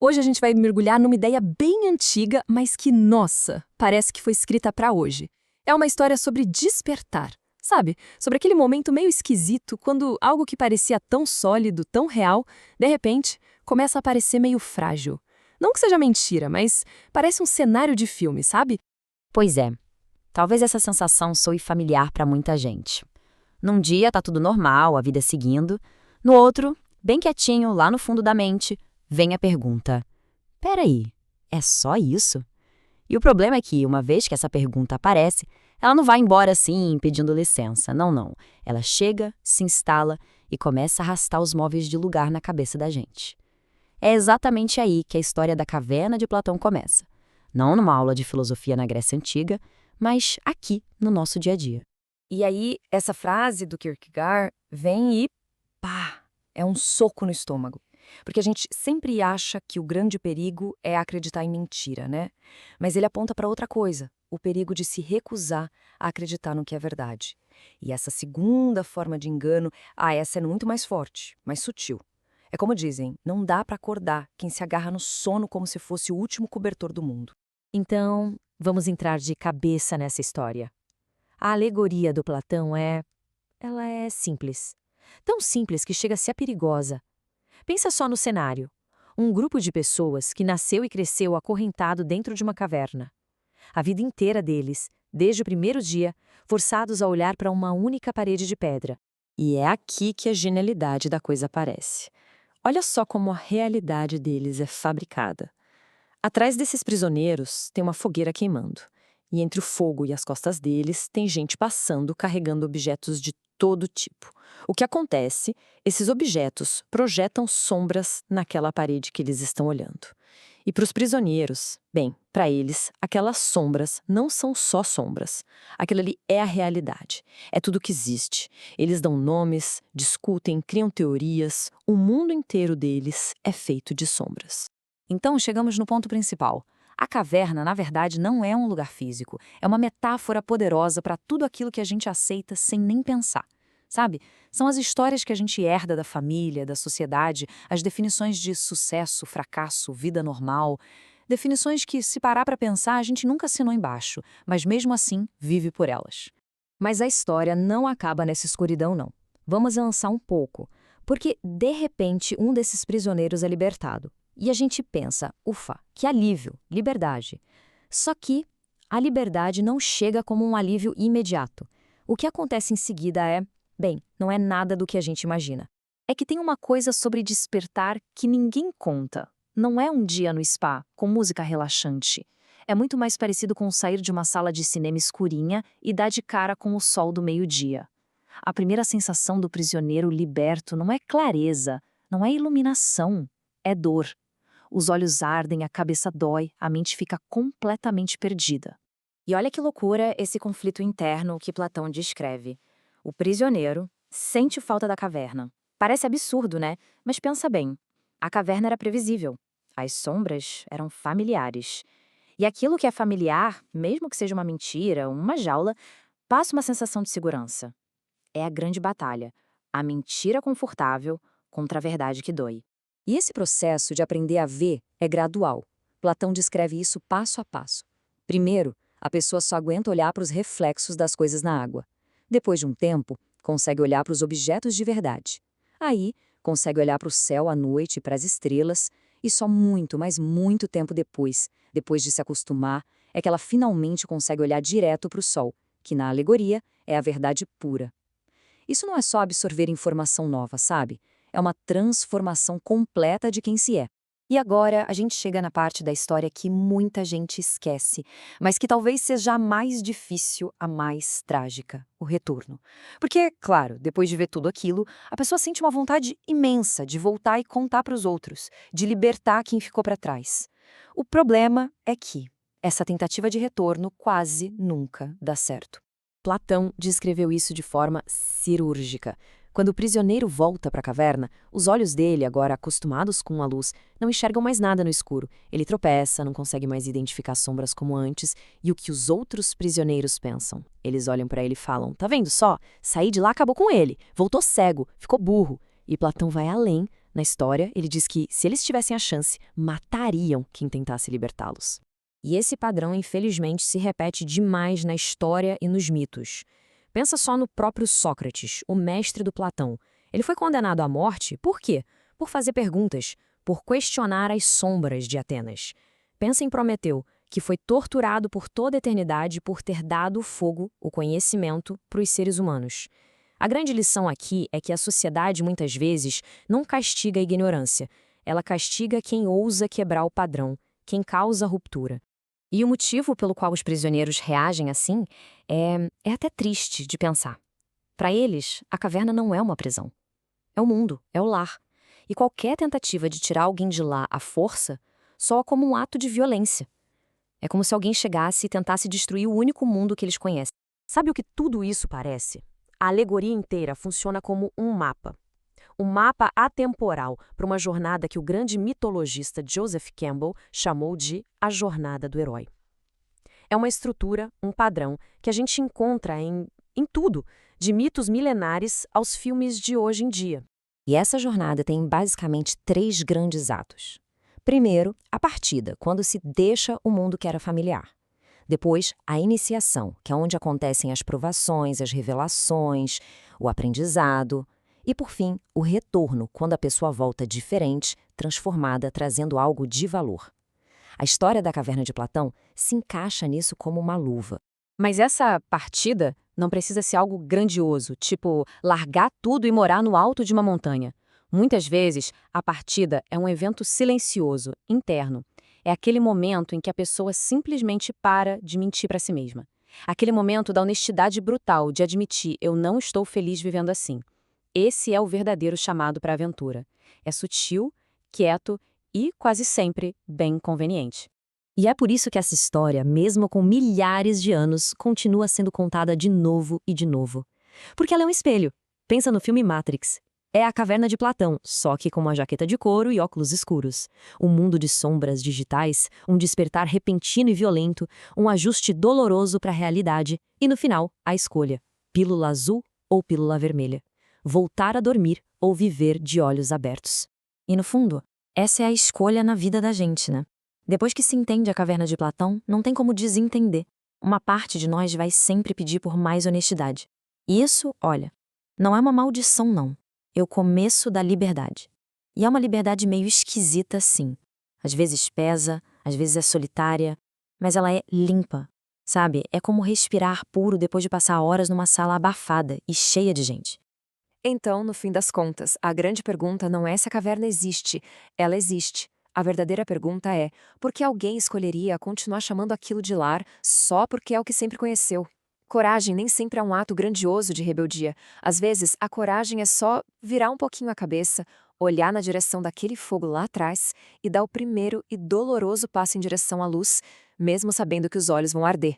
Hoje a gente vai mergulhar numa ideia bem antiga, mas que, nossa, parece que foi escrita para hoje. É uma história sobre despertar, sabe? Sobre aquele momento meio esquisito quando algo que parecia tão sólido, tão real, de repente, começa a parecer meio frágil. Não que seja mentira, mas parece um cenário de filme, sabe? Pois é, talvez essa sensação soe familiar para muita gente. Num dia tá tudo normal, a vida seguindo. No outro, bem quietinho, lá no fundo da mente, vem a pergunta: peraí, é só isso? E o problema é que, uma vez que essa pergunta aparece, ela não vai embora assim, pedindo licença. Não, não. Ela chega, se instala e começa a arrastar os móveis de lugar na cabeça da gente. É exatamente aí que a história da caverna de Platão começa. Não numa aula de filosofia na Grécia Antiga, mas aqui, no nosso dia a dia. E aí, essa frase do Kierkegaard vem e pá, é um soco no estômago. Porque a gente sempre acha que o grande perigo é acreditar em mentira, né? Mas ele aponta para outra coisa, o perigo de se recusar a acreditar no que é verdade. E essa segunda forma de engano, essa é muito mais forte, mais sutil. É como dizem, não dá para acordar quem se agarra no sono como se fosse o último cobertor do mundo. Então, vamos entrar de cabeça nessa história. A alegoria do Platão ela é simples. Tão simples que chega a ser perigosa. Pensa só no cenário. Um grupo de pessoas que nasceu e cresceu acorrentado dentro de uma caverna. A vida inteira deles, desde o primeiro dia, forçados a olhar para uma única parede de pedra. E é aqui que a genialidade da coisa aparece. Olha só como a realidade deles é fabricada. Atrás desses prisioneiros tem uma fogueira queimando. E entre o fogo e as costas deles tem gente passando carregando objetos de todo tipo. O que acontece? Esses objetos projetam sombras naquela parede que eles estão olhando. E para os prisioneiros, bem, para eles, aquelas sombras não são só sombras. Aquilo ali é a realidade. É tudo que existe. Eles dão nomes, discutem, criam teorias. O mundo inteiro deles é feito de sombras. Então, chegamos no ponto principal. A caverna, na verdade, não é um lugar físico. É uma metáfora poderosa para tudo aquilo que a gente aceita sem nem pensar. Sabe? São as histórias que a gente herda da família, da sociedade, as definições de sucesso, fracasso, vida normal. Definições que, se parar para pensar, a gente nunca assinou embaixo, mas mesmo assim vive por elas. Mas a história não acaba nessa escuridão, não. Vamos avançar um pouco, porque, de repente, um desses prisioneiros é libertado. E a gente pensa, ufa, que alívio, liberdade. Só que a liberdade não chega como um alívio imediato. O que acontece em seguida bem, não é nada do que a gente imagina. É que tem uma coisa sobre despertar que ninguém conta. Não é um dia no spa, com música relaxante. É muito mais parecido com sair de uma sala de cinema escurinha e dar de cara com o sol do meio-dia. A primeira sensação do prisioneiro liberto não é clareza, não é iluminação, é dor. Os olhos ardem, a cabeça dói, a mente fica completamente perdida. E olha que loucura esse conflito interno que Platão descreve. O prisioneiro sente falta da caverna. Parece absurdo, né? Mas pensa bem. A caverna era previsível. As sombras eram familiares. E aquilo que é familiar, mesmo que seja uma mentira, uma jaula, passa uma sensação de segurança. É a grande batalha. A mentira confortável contra a verdade que dói. E esse processo de aprender a ver é gradual. Platão descreve isso passo a passo. Primeiro, a pessoa só aguenta olhar para os reflexos das coisas na água. Depois de um tempo, consegue olhar para os objetos de verdade. Aí, consegue olhar para o céu à noite, para as estrelas, e só muito, mas muito tempo depois de se acostumar, é que ela finalmente consegue olhar direto para o sol, que na alegoria é a verdade pura. Isso não é só absorver informação nova, sabe? É uma transformação completa de quem se é. E agora a gente chega na parte da história que muita gente esquece, mas que talvez seja a mais difícil, a mais trágica, o retorno. Porque, claro, depois de ver tudo aquilo, a pessoa sente uma vontade imensa de voltar e contar para os outros, de libertar quem ficou para trás. O problema é que essa tentativa de retorno quase nunca dá certo. Platão descreveu isso de forma cirúrgica. Quando o prisioneiro volta para a caverna, os olhos dele, agora acostumados com a luz, não enxergam mais nada no escuro. Ele tropeça, não consegue mais identificar sombras como antes, e o que os outros prisioneiros pensam? Eles olham para ele e falam: "Tá vendo só? Saí de lá, acabou com ele. Voltou cego, ficou burro." E Platão vai além, Na história, ele diz que, se eles tivessem a chance, matariam quem tentasse libertá-los. E esse padrão, infelizmente, se repete demais na história e nos mitos. Pensa só no próprio Sócrates, o mestre do Platão. Ele foi condenado à morte por quê? Por fazer perguntas, por questionar as sombras de Atenas. Pensa em Prometeu, que foi torturado por toda a eternidade por ter dado o fogo, o conhecimento, para os seres humanos. A grande lição aqui é que a sociedade, muitas vezes, não castiga a ignorância. Ela castiga quem ousa quebrar o padrão, quem causa ruptura. E o motivo pelo qual os prisioneiros reagem assim é até triste de pensar. Para eles, a caverna não é uma prisão. É o mundo, é o lar. E qualquer tentativa de tirar alguém de lá à força soa como um ato de violência. É como se alguém chegasse e tentasse destruir o único mundo que eles conhecem. Sabe o que tudo isso parece? A alegoria inteira funciona como um mapa. Um mapa atemporal para uma jornada que o grande mitologista Joseph Campbell chamou de a jornada do herói. É uma estrutura, um padrão, que a gente encontra em tudo, de mitos milenares aos filmes de hoje em dia. E essa jornada tem basicamente 3 grandes atos. Primeiro, a partida, quando se deixa o mundo que era familiar. Depois, a iniciação, que é onde acontecem as provações, as revelações, o aprendizado. E, por fim, o retorno, quando a pessoa volta diferente, transformada, trazendo algo de valor. A história da Caverna de Platão se encaixa nisso como uma luva. Mas essa partida não precisa ser algo grandioso, tipo largar tudo e morar no alto de uma montanha. Muitas vezes, a partida é um evento silencioso, interno. É aquele momento em que a pessoa simplesmente para de mentir para si mesma. Aquele momento da honestidade brutal de admitir: eu não estou feliz vivendo assim. Esse é o verdadeiro chamado para a aventura. É sutil, quieto e, quase sempre, bem conveniente. E é por isso que essa história, mesmo com milhares de anos, continua sendo contada de novo e de novo. Porque ela é um espelho. Pensa no filme Matrix. É a caverna de Platão, só que com uma jaqueta de couro e óculos escuros. Um mundo de sombras digitais, um despertar repentino e violento, um ajuste doloroso para a realidade e, no final, a escolha: pílula azul ou pílula vermelha. Voltar a dormir ou viver de olhos abertos. E, no fundo, essa é a escolha na vida da gente, né? Depois que se entende a caverna de Platão, não tem como desentender. Uma parte de nós vai sempre pedir por mais honestidade. E isso, olha, não é uma maldição, não. É o começo da liberdade. E é uma liberdade meio esquisita, sim. Às vezes pesa, às vezes é solitária, mas ela é limpa, sabe? É como respirar puro depois de passar horas numa sala abafada e cheia de gente. Então, no fim das contas, a grande pergunta não é se a caverna existe. Ela existe. A verdadeira pergunta é: por que alguém escolheria continuar chamando aquilo de lar só porque é o que sempre conheceu? Coragem nem sempre é um ato grandioso de rebeldia. Às vezes, a coragem é só virar um pouquinho a cabeça, olhar na direção daquele fogo lá atrás e dar o primeiro e doloroso passo em direção à luz, mesmo sabendo que os olhos vão arder.